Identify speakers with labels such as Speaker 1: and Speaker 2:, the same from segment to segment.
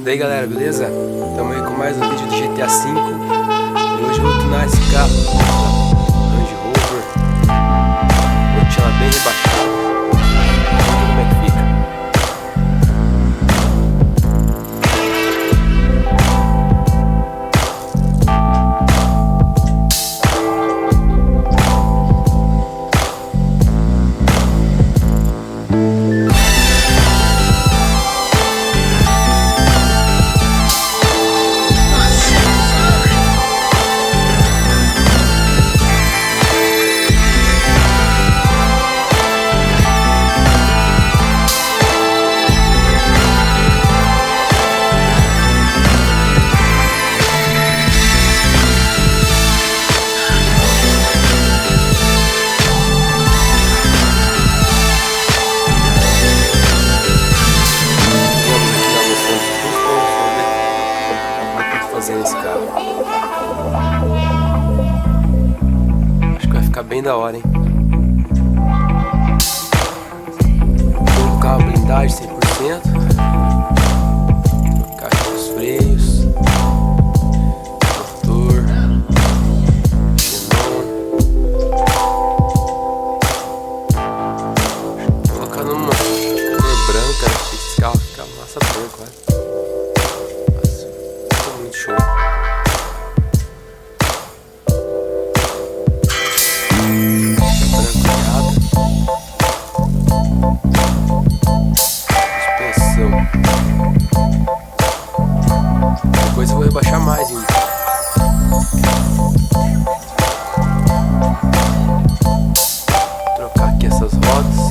Speaker 1: Daí galera, beleza? Tamo aí com mais um vídeo do GTA V. E hoje eu vou tunar esse carro Range Rover. Vou deixar ela bem rebaixada. Vamos ver como é que fica. Esse carro. Acho que vai ficar bem da hora, hein? Vou colocar uma blindagem 100%. Caixa dos freios. Motor. Xenon. Vou colocar numa cor branca, né? Porque esse carro fica massa branca, né? Show. Suspensão. Depois eu vou rebaixar mais ainda. Trocar aqui essas rodas.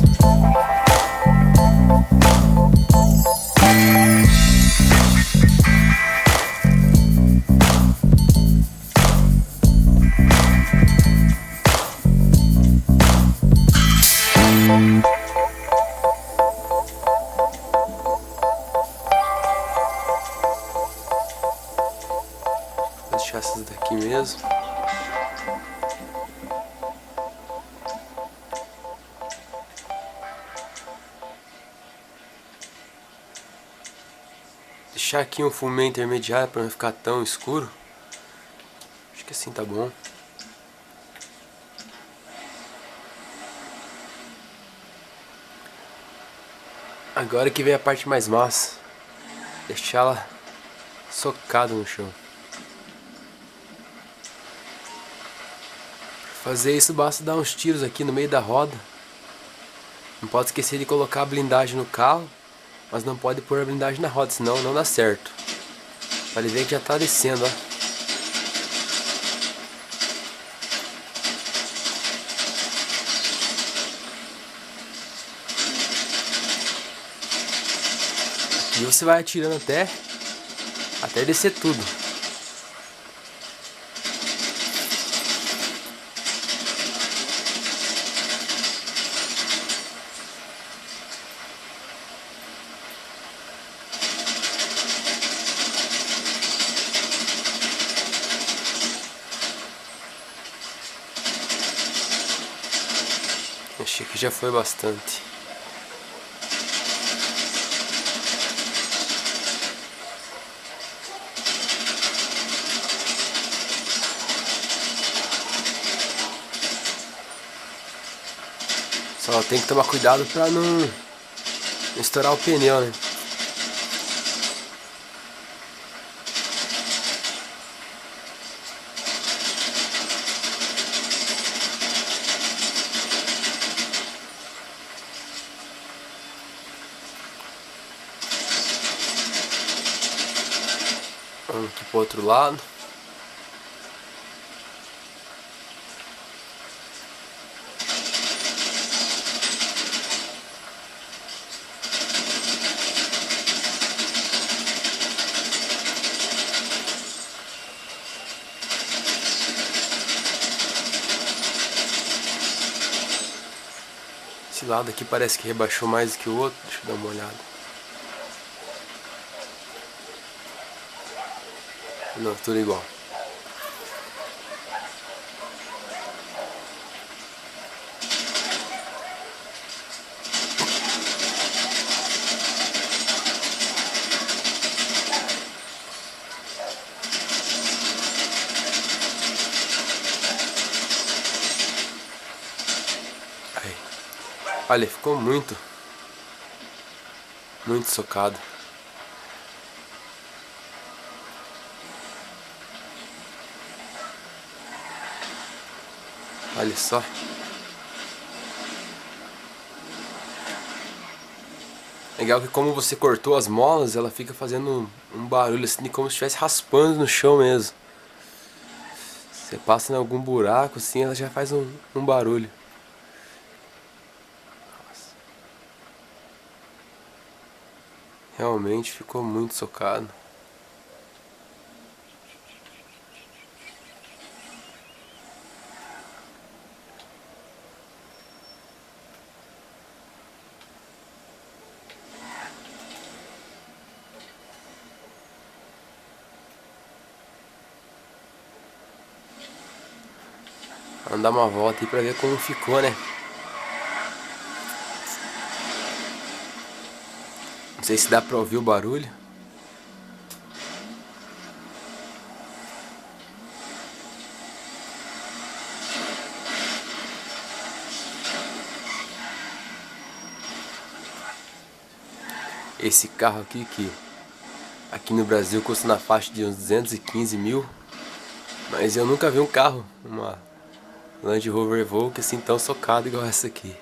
Speaker 1: Vou deixar essas daqui mesmo. Deixar aqui um fumê intermediário para não ficar tão escuro. Acho que assim tá bom. Agora que vem a parte mais massa. Deixá-la socada no chão. Pra fazer isso basta dar uns tiros aqui no meio da roda. Não pode esquecer de colocar a blindagem no carro, mas não pode pôr a blindagem na roda, senão não dá certo. Pode ver que já tá descendo, ó. E você vai atirando até descer tudo. Achei que já foi bastante. Só tem que tomar cuidado pra não estourar o pneu, né? Vamos aqui pro outro lado. Esse lado aqui parece que rebaixou mais do que o outro. Deixa eu dar uma olhada. Não, tudo igual. Olha, ficou muito socado. Olha só. Legal que como você cortou as molas, ela fica fazendo um barulho assim, como se estivesse raspando no chão mesmo. Você passa em algum buraco assim, ela já faz um barulho. Realmente ficou muito socado. Vamos dar uma volta aí pra ver como ficou, né? Não sei se dá pra ouvir o barulho. Esse carro aqui que aqui no Brasil custa na faixa de uns 215 mil. Mas eu nunca vi um carro, uma Land Rover Evoque assim tão socado igual essa aqui.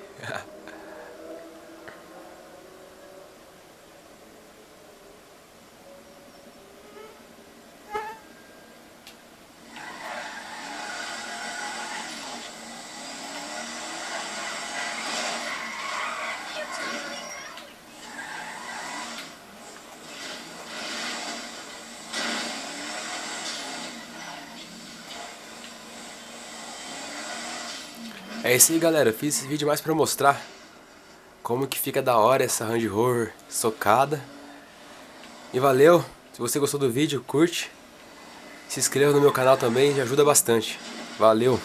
Speaker 1: É isso aí, galera, eu fiz esse vídeo mais pra mostrar como que fica da hora essa Range Rover socada. E valeu, se você gostou do vídeo, curte, se inscreva no meu canal também, já ajuda bastante. Valeu!